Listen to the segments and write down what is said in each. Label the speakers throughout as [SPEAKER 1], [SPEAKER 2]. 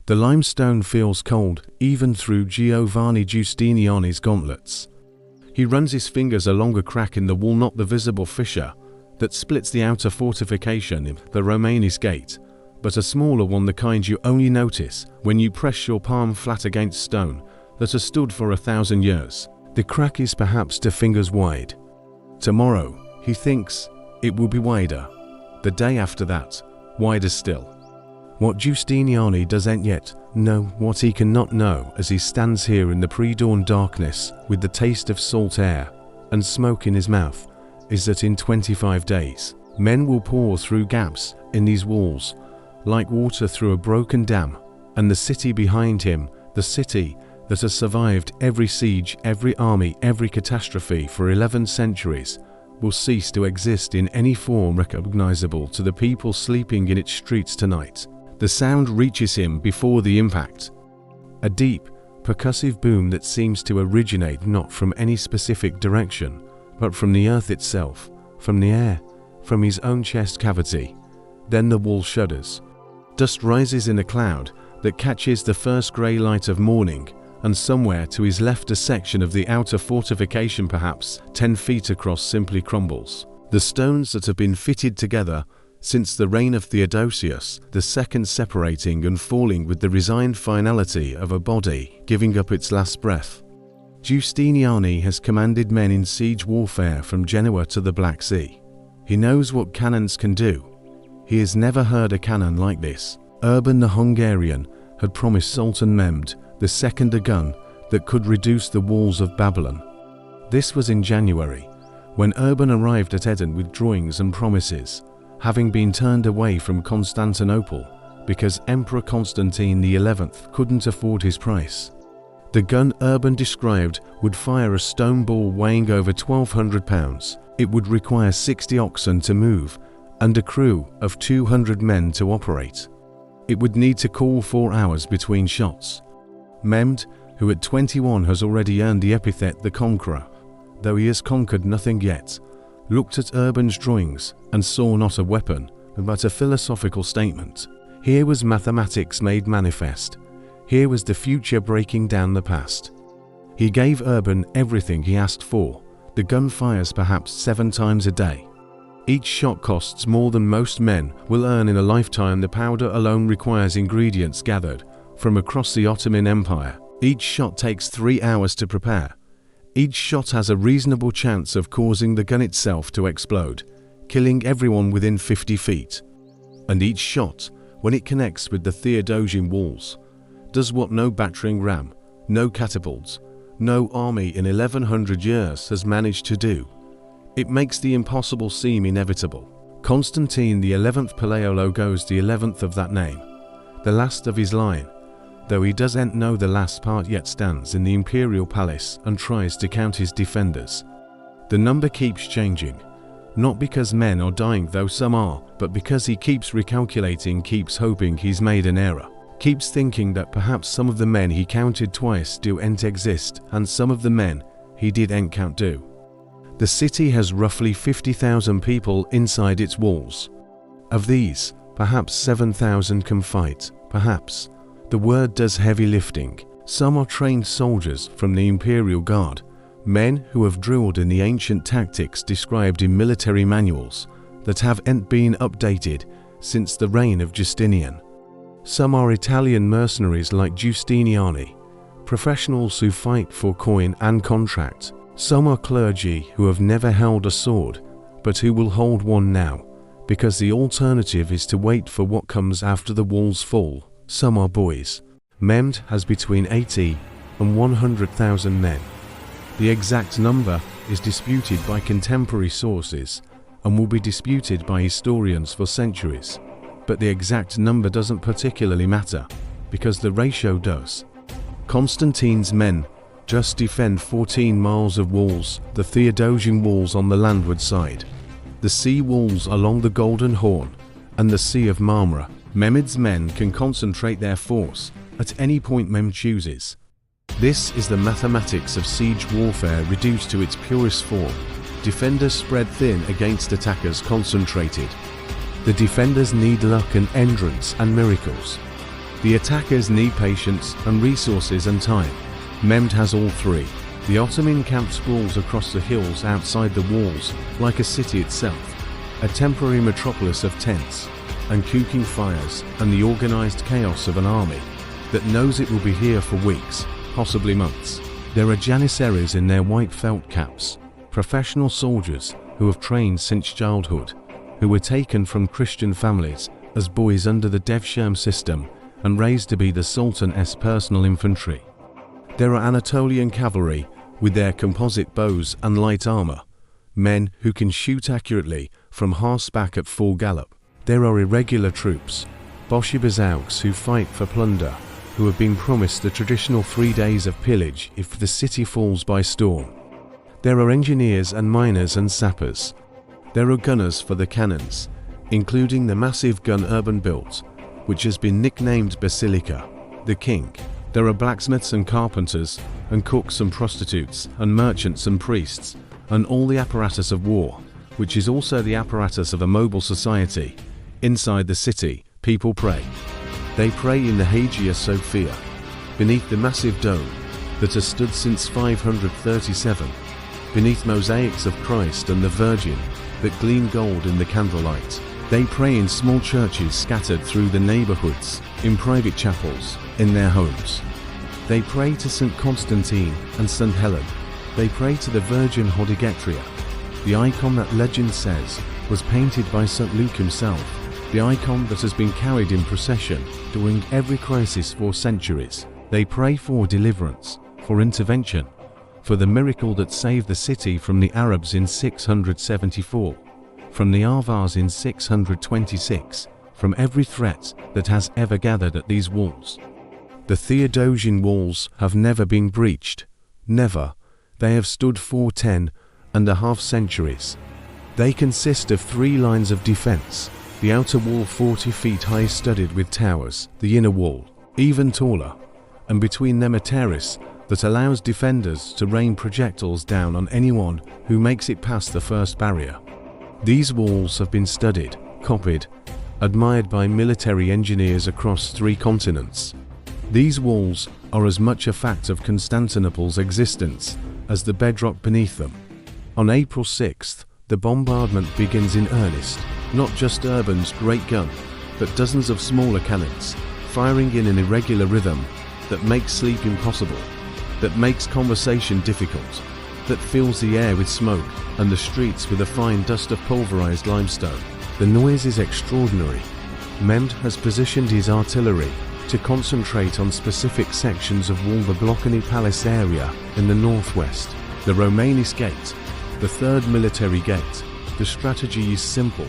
[SPEAKER 1] The limestone feels cold, even through Giovanni Giustiniani's gauntlets. He runs his fingers along a crack in the wall, not the visible fissure that splits the outer fortification, the Romanis gate, but a smaller one, the kind you only notice when you press your palm flat against stone that has stood for 1,000 years. The crack is perhaps 2 fingers wide. Tomorrow, he thinks, it will be wider. The day after that, wider still. What Giustiniani doesn't yet know, what he cannot know as he stands here in the pre-dawn darkness with the taste of salt air and smoke in his mouth, is that in 25 days, men will pour through gaps in these walls like water through a broken dam, and the city behind him, the city that has survived every siege, every army, every catastrophe for 11 centuries, will cease to exist in any form recognizable to the people sleeping in its streets tonight. The sound reaches him before the impact. A deep, percussive boom that seems to originate not from any specific direction, but from the earth itself, from the air, from his own chest cavity. Then the wall shudders. Dust rises in a cloud that catches the first grey light of morning, and somewhere to his left a section of the outer fortification, perhaps 10 feet across, simply crumbles. The stones that have been fitted together since the reign of Theodosius II, separating and falling with the resigned finality of a body giving up its last breath. Giustiniani has commanded men in siege warfare from Genoa to the Black Sea. He knows what cannons can do. He has never heard a cannon like this. Urban the Hungarian had promised Sultan Mehmed II a gun that could reduce the walls of Babylon. This was in January, when Urban arrived at Eden with drawings and promises, having been turned away from Constantinople because Emperor Constantine XI couldn't afford his price. The gun Urban described would fire a stone ball weighing over 1,200 pounds. It would require 60 oxen to move and a crew of 200 men to operate. It would need to call 4 hours between shots. Mehmed, who at 21 has already earned the epithet the Conqueror, though he has conquered nothing yet, looked at Urban's drawings and saw not a weapon, but a philosophical statement. Here was mathematics made manifest. Here was the future breaking down the past. He gave Urban everything he asked for. The gun fires perhaps 7 times a day. Each shot costs more than most men will earn in a lifetime. The powder alone requires ingredients gathered from across the Ottoman Empire. Each shot takes 3 hours to prepare. Each shot has a reasonable chance of causing the gun itself to explode, killing everyone within 50 feet. And each shot, when it connects with the Theodosian Walls, does what no battering ram, no catapults, no army in 1100 years has managed to do. It makes the impossible seem inevitable. Constantine XI Paleolo goes the 11th of that name, the last of his line, though he doesn't know the last part yet, stands in the imperial palace and tries to count his defenders. The number keeps changing, not because men are dying, though some are, but because he keeps recalculating, keeps hoping he's made an error, keeps thinking that perhaps some of the men he counted twice don't exist, and some of the men he didn't count do. The city has roughly 50,000 people inside its walls. Of these, perhaps 7,000 can fight, perhaps. The word does heavy lifting. Some are trained soldiers from the Imperial Guard, men who have drilled in the ancient tactics described in military manuals that haven't been updated since the reign of Justinian. Some are Italian mercenaries like Giustiniani, professionals who fight for coin and contract. Some are clergy who have never held a sword, but who will hold one now, because the alternative is to wait for what comes after the walls fall. Some are boys. Mehmed has between 80 and 100,000 men. The exact number is disputed by contemporary sources and will be disputed by historians for centuries. But the exact number doesn't particularly matter, because the ratio does. Constantine's men just defend 14 miles of walls, the Theodosian Walls on the landward side, the sea walls along the Golden Horn, and the Sea of Marmara. Mehmed's men can concentrate their force at any point Mehmed chooses. This is the mathematics of siege warfare reduced to its purest form. Defenders spread thin against attackers concentrated. The defenders need luck and endurance and miracles. The attackers need patience and resources and time. Mehmed has all three. The Ottoman camp sprawls across the hills outside the walls, like a city itself, a temporary metropolis of tents and cooking fires and the organized chaos of an army that knows it will be here for weeks, possibly months. There are janissaries in their white felt caps, professional soldiers who have trained since childhood, who were taken from Christian families as boys under the Devshirme system and raised to be the Sultan's personal infantry. There are Anatolian cavalry with their composite bows and light armor, men who can shoot accurately from horseback at full gallop. There are irregular troops, Bolshevizauks who fight for plunder, who have been promised the traditional 3 days of pillage if the city falls by storm. There are engineers and miners and sappers. There are gunners for the cannons, including the massive gun Urban built, which has been nicknamed Basilica, the King. There are blacksmiths and carpenters, and cooks and prostitutes, and merchants and priests, and all the apparatus of war, which is also the apparatus of a mobile society. Inside the city, people pray. They pray in the Hagia Sophia, beneath the massive dome that has stood since 537, beneath mosaics of Christ and the Virgin that gleam gold in the candlelight. They pray in small churches scattered through the neighborhoods, in private chapels, in their homes. They pray to St. Constantine and St. Helen. They pray to the Virgin Hodegetria, the icon that legend says was painted by St. Luke himself, the icon that has been carried in procession during every crisis for centuries. They pray for deliverance, for intervention, for the miracle that saved the city from the Arabs in 674, from the Avars in 626, from every threat that has ever gathered at these walls. The Theodosian Walls have never been breached. Never. They have stood for 10.5 centuries. They consist of 3 lines of defense. The outer wall 40 feet high studded with towers, the inner wall even taller, and between them a terrace that allows defenders to rain projectiles down on anyone who makes it past the first barrier. These walls have been studied, copied, admired by military engineers across 3 continents. These walls are as much a fact of Constantinople's existence as the bedrock beneath them. On April 6th, the bombardment begins in earnest, not just Urban's great gun, but dozens of smaller cannons, firing in an irregular rhythm that makes sleep impossible, that makes conversation difficult, that fills the air with smoke and the streets with a fine dust of pulverized limestone. The noise is extraordinary. Mehmed has positioned his artillery to concentrate on specific sections of wall, the Blockany Palace area in the northwest, the Romanis Gate, the third military gate. The strategy is simple.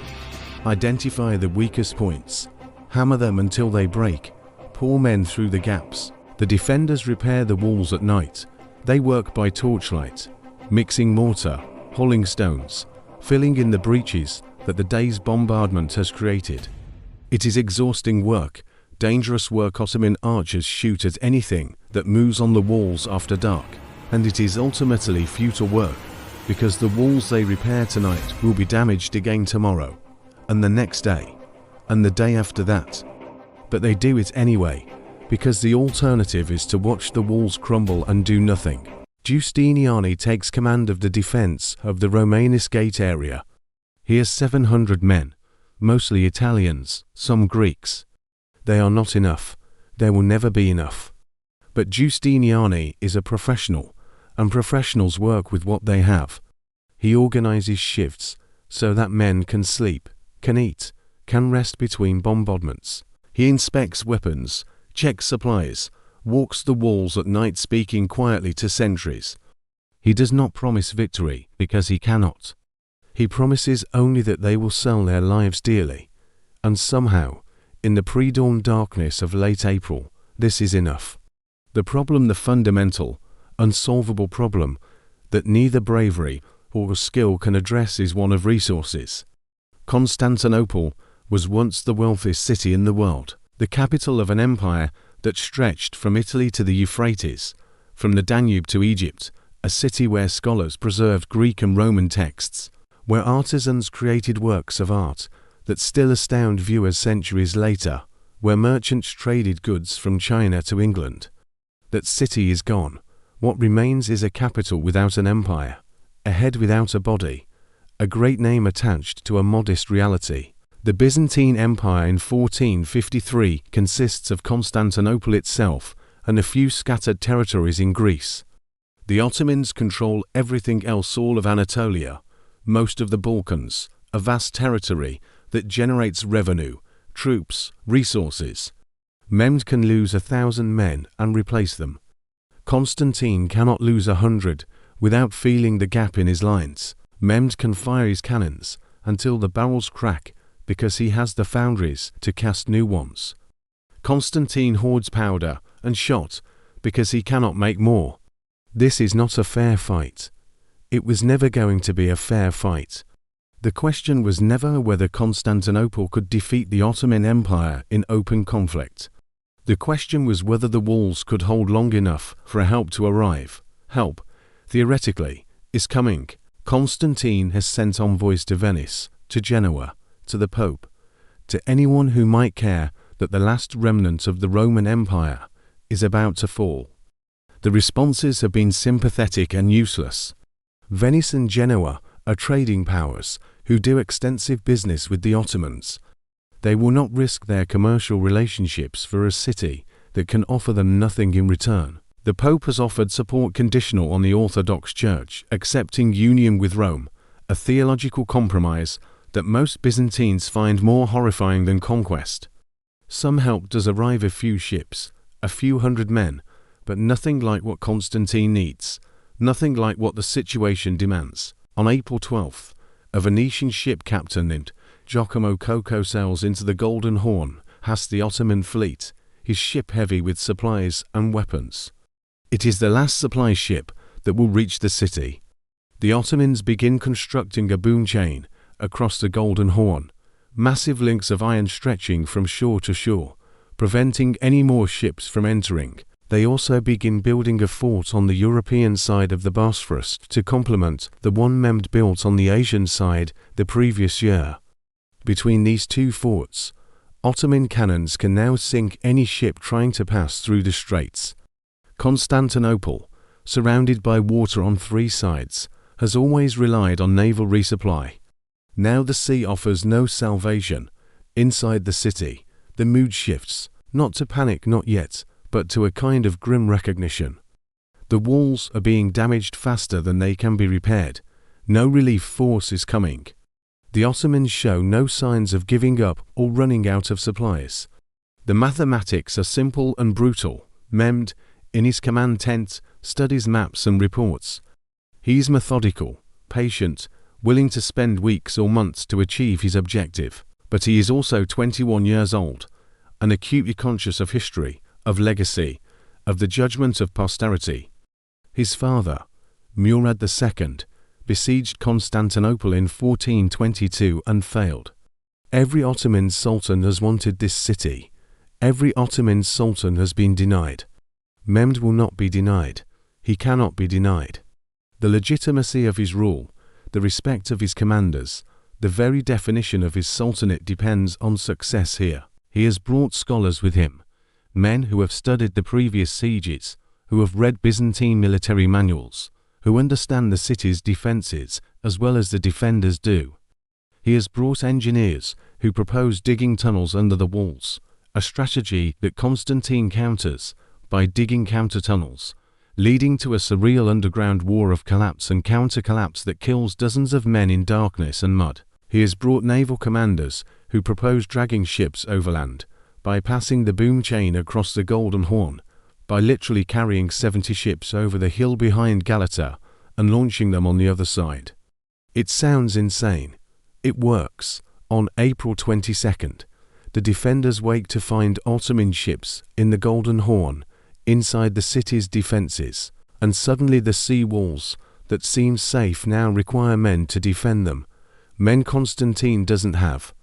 [SPEAKER 1] Identify the weakest points, hammer them until they break, pour men through the gaps. The defenders repair the walls at night. They work by torchlight, mixing mortar, hauling stones, filling in the breaches that the day's bombardment has created. It is exhausting work, dangerous work. Ottoman archers shoot at anything that moves on the walls after dark, and it is ultimately futile work, because the walls they repair tonight will be damaged again tomorrow, and the next day, and the day after that. But they do it anyway, because the alternative is to watch the walls crumble and do nothing. Giustiniani takes command of the defense of the Romanis Gate area. He has 700 men, mostly Italians, some Greeks. They are not enough. There will never be enough. But Giustiniani is a professional, and professionals work with what they have. He organizes shifts so that men can sleep, can eat, can rest between bombardments. He inspects weapons, checks supplies, walks the walls at night speaking quietly to sentries. He does not promise victory because he cannot. He promises only that they will sell their lives dearly. And somehow, in the pre-dawn darkness of late April, this is enough. The problem, the fundamental, unsolvable problem that neither bravery or skill can address, is one of resources. Constantinople was once the wealthiest city in the world, the capital of an empire that stretched from Italy to the Euphrates, from the Danube to Egypt, a city where scholars preserved Greek and Roman texts, where artisans created works of art that still astound viewers centuries later, where merchants traded goods from China to England. That city is gone. What remains is a capital without an empire, a head without a body, a great name attached to a modest reality. The Byzantine Empire in 1453 consists of Constantinople itself and a few scattered territories in Greece. The Ottomans control everything else, all of Anatolia, most of the Balkans, a vast territory that generates revenue, troops, resources. Mehmed can lose 1,000 men and replace them. Constantine cannot lose 100 without feeling the gap in his lines. Mehmed can fire his cannons until the barrels crack because he has the foundries to cast new ones. Constantine hoards powder and shot because he cannot make more. This is not a fair fight. It was never going to be a fair fight. The question was never whether Constantinople could defeat the Ottoman Empire in open conflict. The question was whether the walls could hold long enough for help to arrive. Help, theoretically, is coming. Constantine has sent envoys to Venice, to Genoa, to the Pope, to anyone who might care that the last remnant of the Roman Empire is about to fall. The responses have been sympathetic and useless. Venice and Genoa are trading powers who do extensive business with the Ottomans. They will not risk their commercial relationships for a city that can offer them nothing in return. The Pope has offered support conditional on the Orthodox Church accepting union with Rome, a theological compromise that most Byzantines find more horrifying than conquest. Some help does arrive, a few ships, a few hundred men, but nothing like what Constantine needs, nothing like what the situation demands. On April 12th, a Venetian ship captain named Giacomo Coco sails into the Golden Horn, past the Ottoman fleet, his ship heavy with supplies and weapons. It is the last supply ship that will reach the city. The Ottomans begin constructing a boom chain across the Golden Horn, massive links of iron stretching from shore to shore, preventing any more ships from entering. They also begin building a fort on the European side of the Bosphorus to complement the one Mehmed built on the Asian side the previous year. Between these two forts, Ottoman cannons can now sink any ship trying to pass through the straits. Constantinople, surrounded by water on three sides, has always relied on naval resupply. Now the sea offers no salvation. Inside the city, the mood shifts, not to panic, not yet, but to a kind of grim recognition. The walls are being damaged faster than they can be repaired. No relief force is coming. The Ottomans show no signs of giving up or running out of supplies. The mathematics are simple and brutal. Mehmed, in his command tent, studies maps and reports. He is methodical, patient, willing to spend weeks or months to achieve his objective. But he is also 21 years old, and acutely conscious of history, of legacy, of the judgment of posterity. His father, Murad II, besieged Constantinople in 1422 and failed. Every Ottoman sultan has wanted this city. Every Ottoman sultan has been denied. Mehmed will not be denied. He cannot be denied. The legitimacy of his rule, the respect of his commanders, the very definition of his sultanate depends on success here. He has brought scholars with him, men who have studied the previous sieges, who have read Byzantine military manuals, who understand the city's defenses as well as the defenders do. He has brought engineers who propose digging tunnels under the walls, a strategy that Constantine counters by digging counter-tunnels, leading to a surreal underground war of collapse and counter-collapse that kills dozens of men in darkness and mud. He has brought naval commanders who propose dragging ships overland, by passing the boom chain across the Golden Horn, by literally carrying 70 ships over the hill behind Galata and launching them on the other side. It sounds insane. It works. On April 22nd, the defenders wake to find Ottoman ships in the Golden Horn, inside the city's defenses, and suddenly the sea walls that seem safe now require men to defend them, men Constantine doesn't have.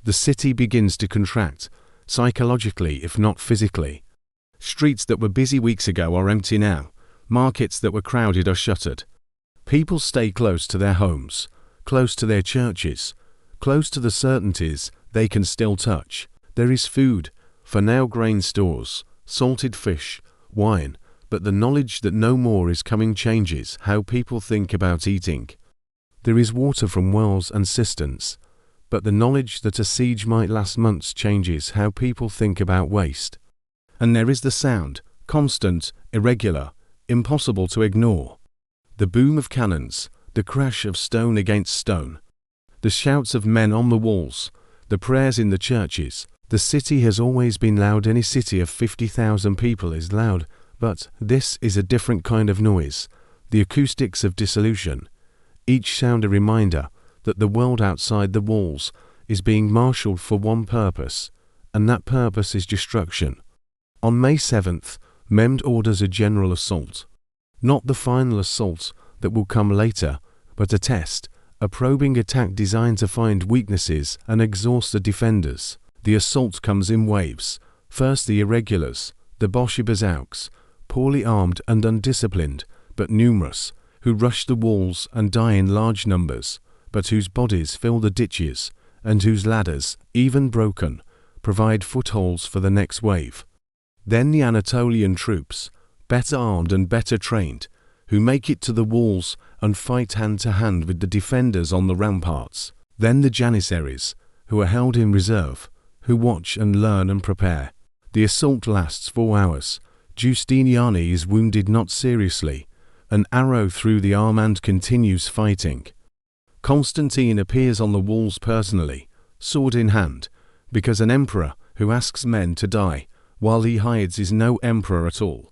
[SPEAKER 1] The city begins to contract, psychologically if not physically. Streets that were busy weeks ago are empty now. Markets that were crowded are shuttered. People stay close to their homes, close to their churches, close to the certainties they can still touch. There is food, For now grain stores, salted fish, wine, but the knowledge that no more is coming changes how people think about eating. There is water from wells and cisterns, but the knowledge that a siege might last months changes how people think about waste. And there is the sound, constant, irregular, impossible to ignore. The boom of cannons, the crash of stone against stone, the shouts of men on the walls, the prayers in the churches. The city has always been loud. Any city of 50,000 people is loud, but this is a different kind of noise, the acoustics of dissolution. Each sound a reminder that the world outside the walls is being marshaled for one purpose, and that purpose is destruction. On May 7th, Mehmed orders a general assault. Not the final assault that will come later, but a test, a probing attack designed to find weaknesses and exhaust the defenders. The assault comes in waves. First the irregulars, the Bolshevizauks, poorly armed and undisciplined, but numerous, who rush the walls and die in large numbers, but whose bodies fill the ditches, and whose ladders, even broken, provide footholds for the next wave. Then the Anatolian troops, better armed and better trained, who make it to the walls and fight hand to hand with the defenders on the ramparts. Then the Janissaries, who are held in reserve, who watch and learn and prepare. The assault lasts 4 hours. Giustiniani is wounded not seriously. An arrow through the arm and continues fighting. Constantine appears on the walls personally, sword in hand, because an emperor who asks men to die while he hides is no emperor at all.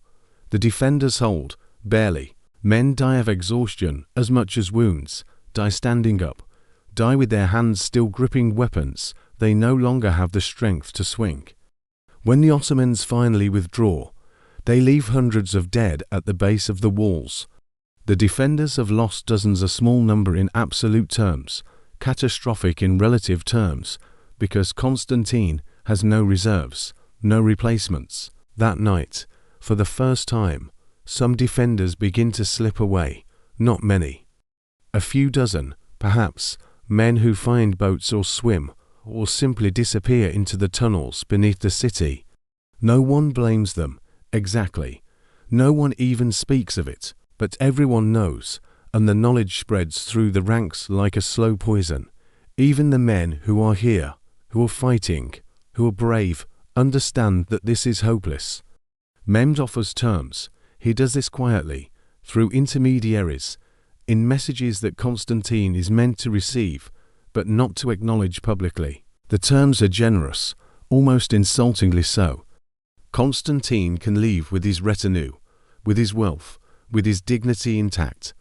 [SPEAKER 1] The defenders hold, barely. Men die of exhaustion as much as wounds, die standing up, die with their hands still gripping weapons they no longer have the strength to swing. When the Ottomans finally withdraw, they leave hundreds of dead at the base of the walls. The defenders have lost dozens, a small number in absolute terms, catastrophic in relative terms, because Constantine has no reserves, no replacements. That night, for the first time, some defenders begin to slip away, not many. A few dozen, perhaps, men who find boats or swim, or simply disappear into the tunnels beneath the city. No one blames them, exactly. No one even speaks of it, but everyone knows, and the knowledge spreads through the ranks like a slow poison. Even the men who are here, who are fighting, who are brave, understand that this is hopeless. Mehmed offers terms. He does this quietly, through intermediaries, in messages that Constantine is meant to receive, but not to acknowledge publicly. The terms are generous, almost insultingly so. Constantine can leave with his retinue, with his wealth, with his dignity intact.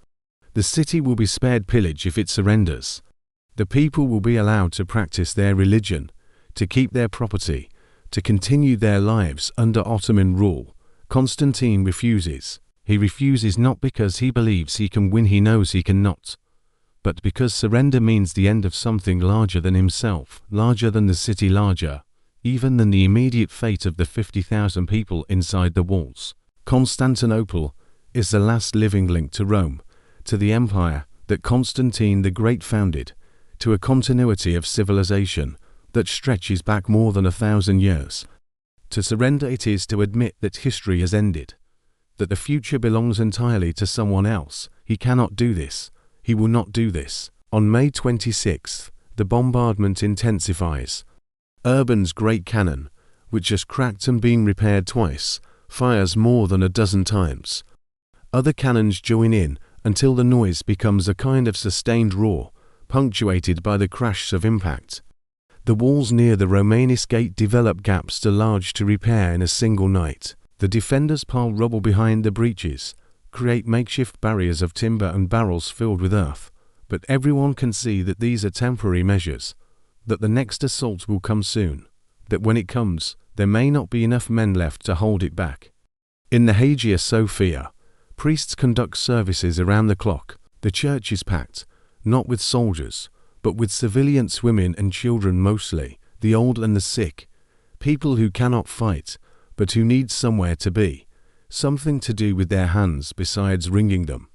[SPEAKER 1] The city will be spared pillage if it surrenders. The people will be allowed to practice their religion, to keep their property, to continue their lives under Ottoman rule. Constantine refuses. He refuses not because he believes he can win, he knows he cannot, but because surrender means the end of something larger than himself, larger than the city, larger even than the immediate fate of the 50,000 people inside the walls. Constantinople is the last living link to Rome, to the empire that Constantine the Great founded, to a continuity of civilization that stretches back more than 1,000 years. To surrender it is to admit that history has ended, that the future belongs entirely to someone else. He cannot do this. He will not do this. On May 26th, the bombardment intensifies. Urban's great cannon, which has cracked and been repaired twice, fires more than a dozen times. Other cannons join in until the noise becomes a kind of sustained roar, punctuated by the crash of impact. The walls near the Romanis Gate develop gaps too large to repair in a single night. The defenders pile rubble behind the breaches, create makeshift barriers of timber and barrels filled with earth. But everyone can see that these are temporary measures, that the next assault will come soon, that when it comes, there may not be enough men left to hold it back. In the Hagia Sophia, priests conduct services around the clock. The church is packed, not with soldiers, but with civilians, women and children mostly, the old and the sick, people who cannot fight, but who need somewhere to be, something to do with their hands besides wringing them.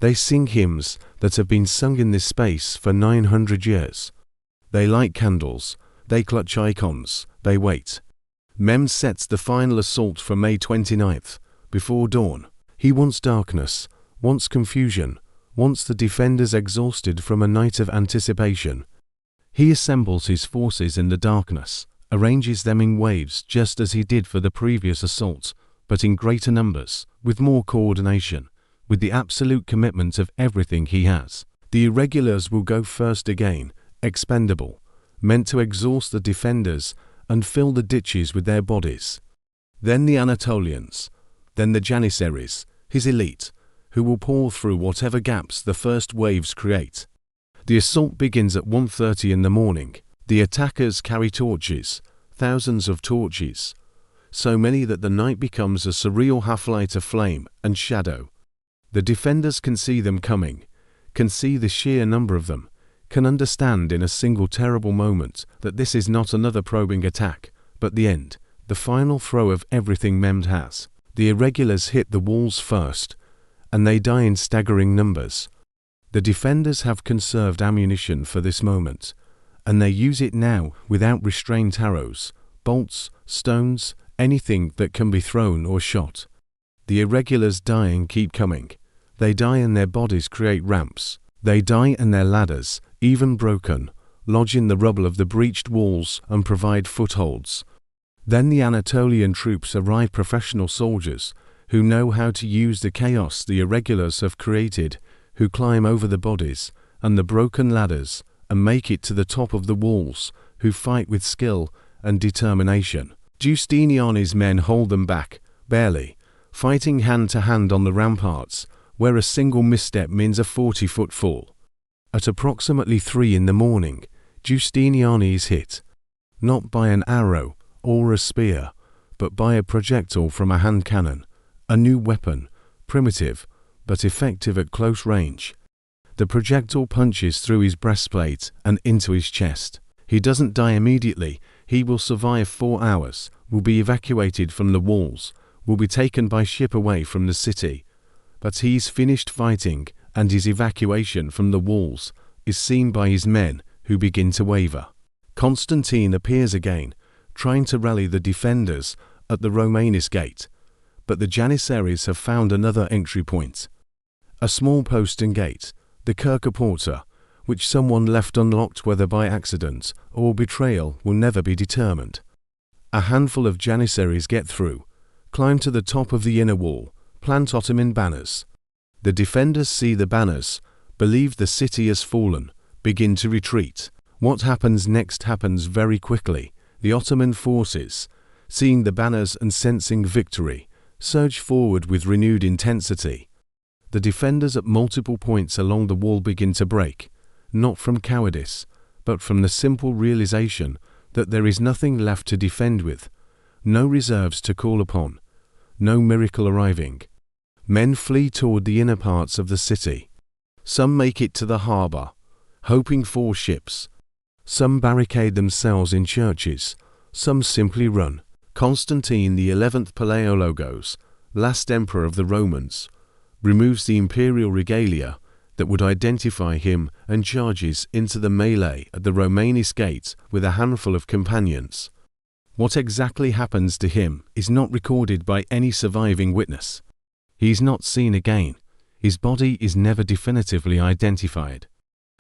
[SPEAKER 1] They sing hymns that have been sung in this space for 900 years. They light candles, they clutch icons, they wait. Mehmed sets the final assault for May 29th, before dawn. He wants darkness, wants confusion, wants the defenders exhausted from a night of anticipation. He assembles his forces in the darkness, arranges them in waves just as he did for the previous assault, but in greater numbers, with more coordination, with the absolute commitment of everything he has. The irregulars will go first again, expendable, meant to exhaust the defenders and fill the ditches with their bodies. Then the Anatolians, then the Janissaries, his elite, who will pour through whatever gaps the first waves create. The assault begins at 1:30 in the morning. The attackers carry torches, thousands of torches, so many that the night becomes a surreal half-light of flame and shadow. The defenders can see them coming, can see the sheer number of them, can understand in a single terrible moment that this is not another probing attack, but the end, the final throw of everything Mehmed has. The irregulars hit the walls first, and they die in staggering numbers. The defenders have conserved ammunition for this moment, and they use it now without restraint: arrows, bolts, stones, anything that can be thrown or shot. The irregulars die and keep coming. They die and their bodies create ramps. They die and their ladders, even broken, lodge in the rubble of the breached walls and provide footholds. Then the Anatolian troops arrive, professional soldiers who know how to use the chaos the irregulars have created, who climb over the bodies and the broken ladders and make it to the top of the walls, who fight with skill and determination. Giustiniani's men hold them back, barely, fighting hand to hand on the ramparts, where a single misstep means a 40-foot fall. At approximately 3 in the morning, Giustiniani is hit, not by an arrow or a spear, but by a projectile from a hand cannon, a new weapon, primitive, but effective at close range. The projectile punches through his breastplate and into his chest. He doesn't die immediately. He will survive 4 hours, will be evacuated from the walls, will be taken by ship away from the city. But he's finished fighting, and his evacuation from the walls is seen by his men, who begin to waver. Constantine appears again, trying to rally the defenders at the Romanus gate, but the Janissaries have found another entry point. A small postern gate, the Kirkaporta, which someone left unlocked whether by accident or betrayal will never be determined. A handful of Janissaries get through, climb to the top of the inner wall, plant Ottoman banners. The defenders see the banners, believe the city has fallen, begin to retreat. What happens next happens very quickly. The Ottoman forces, seeing the banners and sensing victory, surge forward with renewed intensity. The defenders at multiple points along the wall begin to break, not from cowardice, but from the simple realization that there is nothing left to defend with, no reserves to call upon, no miracle arriving. Men flee toward the inner parts of the city. Some make it to the harbor, hoping for ships. Some barricade themselves in churches. Some simply run. Constantine XI Palaeologos, last emperor of the Romans, removes the imperial regalia that would identify him and charges into the melee at the Romanus gate with a handful of companions. What exactly happens to him is not recorded by any surviving witness. He is not seen again. His body is never definitively identified.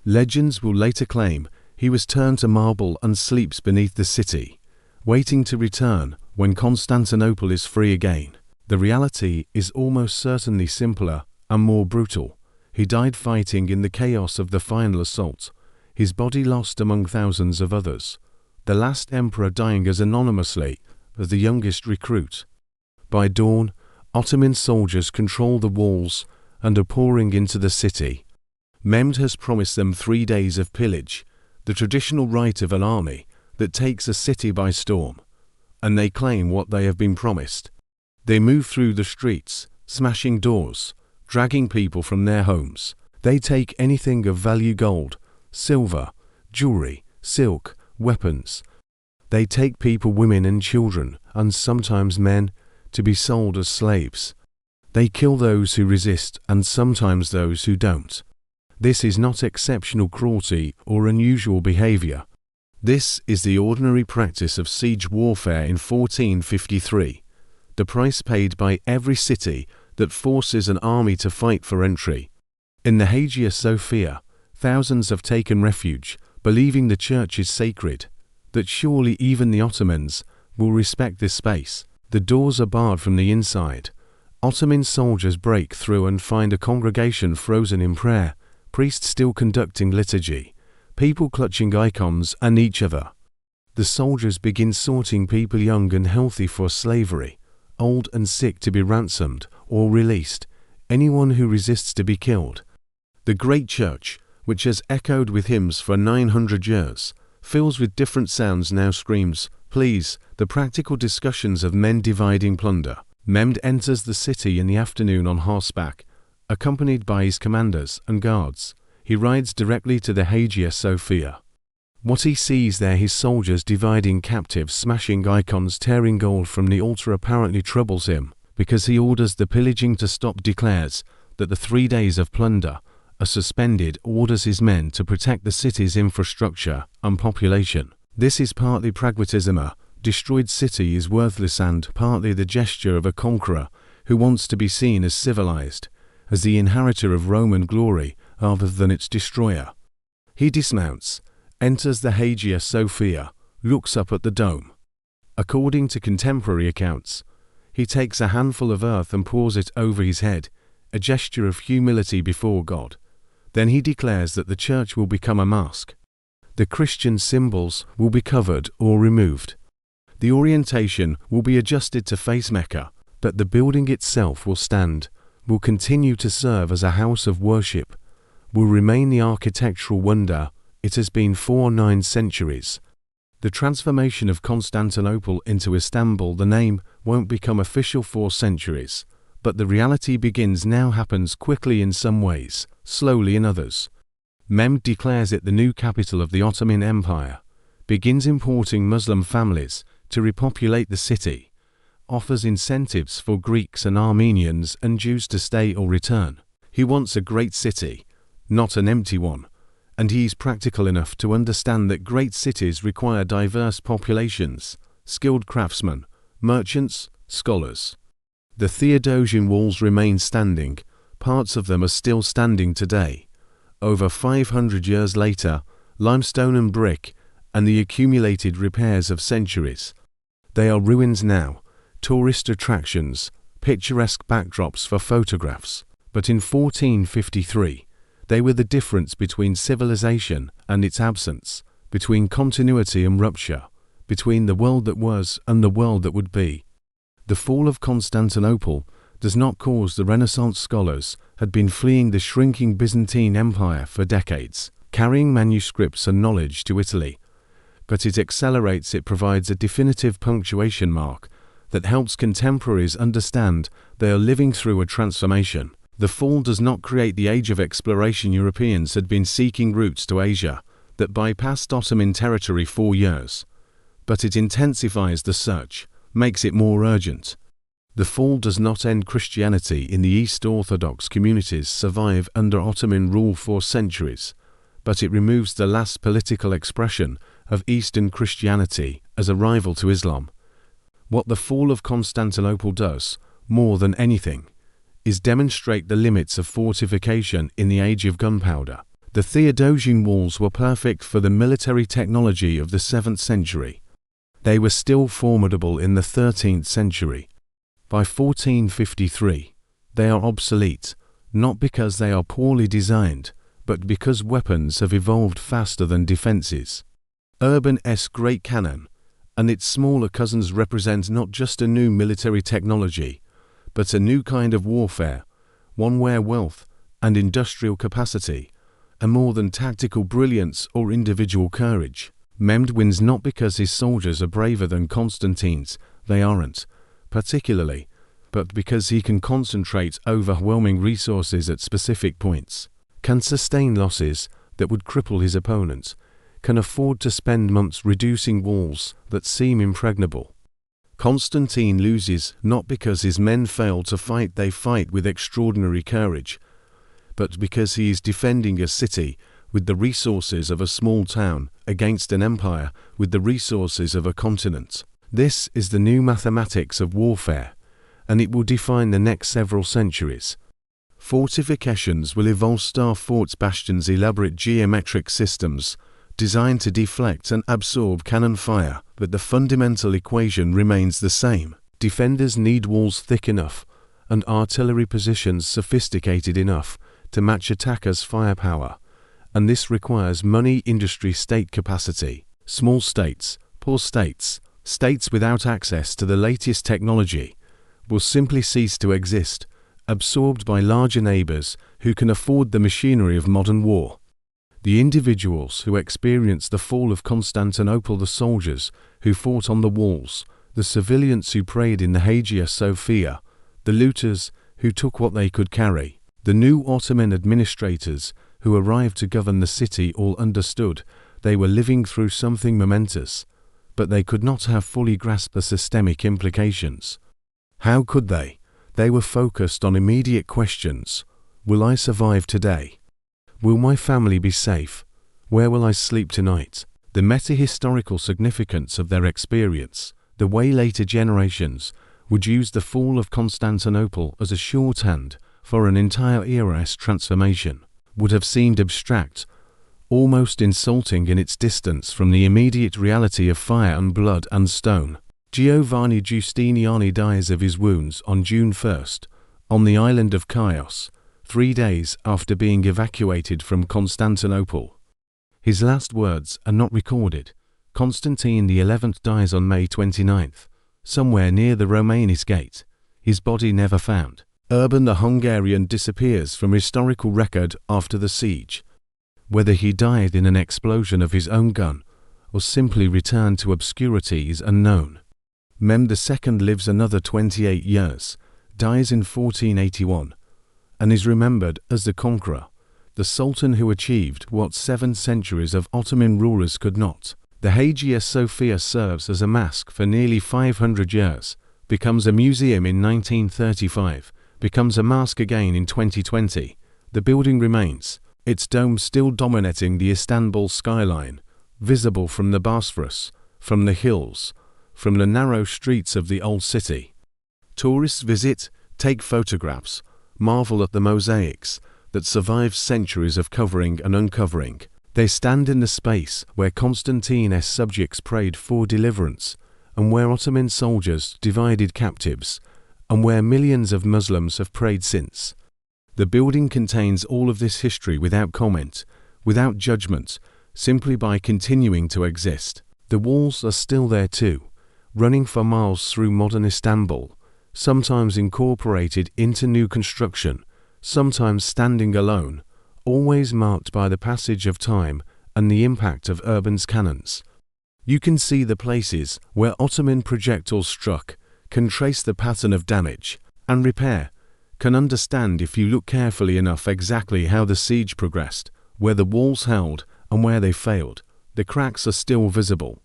[SPEAKER 1] Legends will later claim he was turned to marble and sleeps beneath the city, waiting to return when Constantinople is free again. The reality is almost certainly simpler and more brutal. He died fighting in the chaos of the final assault, his body lost among thousands of others, the last emperor dying as anonymously as the youngest recruit. By dawn, Ottoman soldiers control the walls and are pouring into the city. Mehmed has promised them 3 days of pillage, the traditional right of an army that takes a city by storm, and they claim what they have been promised. They move through the streets, smashing doors, dragging people from their homes. They take anything of value: gold, silver, jewelry, silk, weapons. They take people, women and children, and sometimes men, to be sold as slaves. They kill those who resist and sometimes those who don't. This is not exceptional cruelty or unusual behavior. This is the ordinary practice of siege warfare in 1453, the price paid by every city that forces an army to fight for entry. In the Hagia Sophia, thousands have taken refuge, believing the church is sacred, that surely even the Ottomans will respect this space. The doors are barred from the inside. Ottoman soldiers break through and find a congregation frozen in prayer, priests still conducting liturgy, people clutching icons and each other. The soldiers begin sorting people young and healthy for slavery, old and sick to be ransomed or released, anyone who resists to be killed. The great church, which has echoed with hymns for 900 years, fills with different sounds now screams, "Please," the practical discussions of men dividing plunder. Mehmed enters the city in the afternoon on horseback, accompanied by his commanders and guards. He rides directly to the Hagia Sophia. What he sees there, his soldiers dividing captives, smashing icons, tearing gold from the altar, apparently troubles him, because he orders the pillaging to stop, declares that the 3 days of plunder are suspended, orders his men to protect the city's infrastructure and population. This is partly pragmatism, a destroyed city is worthless, and partly the gesture of a conqueror who wants to be seen as civilized, as the inheritor of Roman glory rather than its destroyer. He dismounts, enters the Hagia Sophia, looks up at the dome. According to contemporary accounts, he takes a handful of earth and pours it over his head, a gesture of humility before God. Then he declares that the church will become a mosque. The Christian symbols will be covered or removed. The orientation will be adjusted to face Mecca, but the building itself will stand, will continue to serve as a house of worship, will remain the architectural wonder it has been for 9 centuries. The transformation of Constantinople into Istanbul, the name won't become official for centuries, but the reality begins now, happens quickly in some ways, slowly in others. Mehmed declares it the new capital of the Ottoman Empire, begins importing Muslim families to repopulate the city, offers incentives for Greeks and Armenians and Jews to stay or return. He wants a great city, not an empty one, and he is practical enough to understand that great cities require diverse populations, skilled craftsmen, merchants, scholars. The Theodosian Walls remain standing, parts of them are still standing today. Over 500 years later, limestone and brick, and the accumulated repairs of centuries. They are ruins now, tourist attractions, picturesque backdrops for photographs. But in 1453, they were the difference between civilization and its absence, between continuity and rupture, between the world that was and the world that would be. The fall of Constantinople does not cause the Renaissance scholars had been fleeing the shrinking Byzantine Empire for decades, carrying manuscripts and knowledge to Italy, but it accelerates, it provides a definitive punctuation mark that helps contemporaries understand they are living through a transformation. The fall does not create the age of exploration. Europeans had been seeking routes to Asia that bypassed Ottoman territory for years, but it intensifies the search, makes it more urgent. The fall does not end Christianity in the East. Orthodox communities survive under Ottoman rule for centuries, but it removes the last political expression of Eastern Christianity as a rival to Islam. What the fall of Constantinople does, more than anything, is demonstrate the limits of fortification in the age of gunpowder. The Theodosian Walls were perfect for the military technology of the 7th century. They were still formidable in the 13th century. By 1453, they are obsolete, not because they are poorly designed, but because weapons have evolved faster than defenses. Urban's Great Cannon and its smaller cousins represent not just a new military technology, but a new kind of warfare, one where wealth and industrial capacity are more than tactical brilliance or individual courage. Mehmed wins not because his soldiers are braver than Constantine's, they aren't, particularly, but because he can concentrate overwhelming resources at specific points, can sustain losses that would cripple his opponent, can afford to spend months reducing walls that seem impregnable. Constantine loses not because his men fail to fight, they fight with extraordinary courage, but because he is defending a city with the resources of a small town against an empire with the resources of a continent. This is the new mathematics of warfare, and it will define the next several centuries. Fortifications will evolve star forts, bastions, elaborate geometric systems designed to deflect and absorb cannon fire, but the fundamental equation remains the same. Defenders need walls thick enough and artillery positions sophisticated enough to match attackers' firepower, and this requires money, industry, state capacity. Small states, poor states, states without access to the latest technology will simply cease to exist, absorbed by larger neighbors who can afford the machinery of modern war. The individuals who experienced the fall of Constantinople, the soldiers who fought on the walls, the civilians who prayed in the Hagia Sophia, the looters who took what they could carry, the new Ottoman administrators who arrived to govern the city all understood they were living through something momentous, but they could not have fully grasped the systemic implications. How could they? They were focused on immediate questions. Will I survive today? Will my family be safe? Where will I sleep tonight? The meta-historical significance of their experience, the way later generations would use the fall of Constantinople as a shorthand for an entire era's transformation, would have seemed abstract, almost insulting in its distance from the immediate reality of fire and blood and stone. Giovanni Giustiniani dies of his wounds on June 1st, on the island of Chios, 3 days after being evacuated from Constantinople. His last words are not recorded. Constantine XI dies on May 29th, somewhere near the Romanus Gate, his body never found. Urban the Hungarian disappears from historical record after the siege. Whether he died in an explosion of his own gun or simply returned to obscurity is unknown. Mehmed II lives another 28 years, dies in 1481, and is remembered as the conqueror, the sultan who achieved what 7 centuries of Ottoman rulers could not. The Hagia Sophia serves as a mask for nearly 500 years, becomes a museum in 1935, becomes a mask again in 2020. The building remains, its dome still dominating the Istanbul skyline, visible from the Bosphorus, from the hills, from the narrow streets of the old city. Tourists visit, take photographs, marvel at the mosaics that survive centuries of covering and uncovering. They stand in the space where Constantine's subjects prayed for deliverance, and where Ottoman soldiers divided captives, and where millions of Muslims have prayed since. The building contains all of this history without comment, without judgment, simply by continuing to exist. The walls are still there too, running for miles through modern Istanbul, sometimes incorporated into new construction, sometimes standing alone, always marked by the passage of time and the impact of urban cannons. You can see the places where Ottoman projectiles struck, can trace the pattern of damage and repair, can understand if you look carefully enough exactly how the siege progressed, where the walls held and where they failed. The cracks are still visible.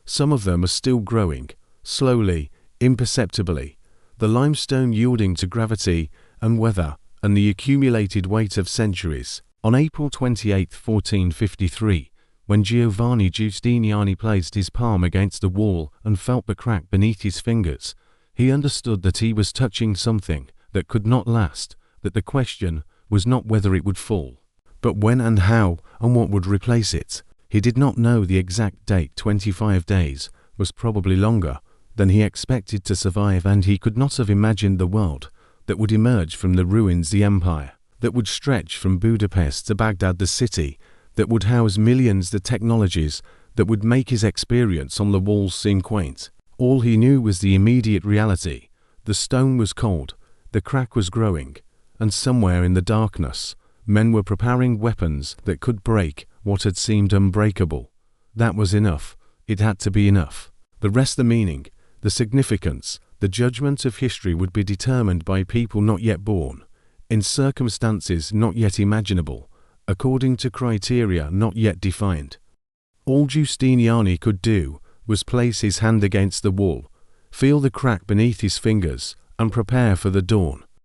[SPEAKER 1] Some of them are still growing, slowly, imperceptibly, the limestone yielding to gravity and weather and the accumulated weight of centuries. On April 28, 1453, when Giovanni Giustiniani placed his palm against the wall and felt the crack beneath his fingers, he understood that he was touching something that could not last, that the question was not whether it would fall, but when and how and what would replace it. He did not know the exact date. 25 days was probably longer than he expected to survive, and he could not have imagined the world that would emerge from the ruins, the empire that would stretch from Budapest to Baghdad, the city that would house millions, the technologies that would make his experience on the walls seem quaint. All he knew was the immediate reality. The stone was cold, the crack was growing, and somewhere in the darkness, men were preparing weapons that could break what had seemed unbreakable. That was enough. It had to be enough. The rest, the meaning, the significance, the judgment of history would be determined by people not yet born, in circumstances not yet imaginable, according to criteria not yet defined. All Giustiniani could do was place his hand against the wall, feel the crack beneath his fingers, and prepare for the dawn.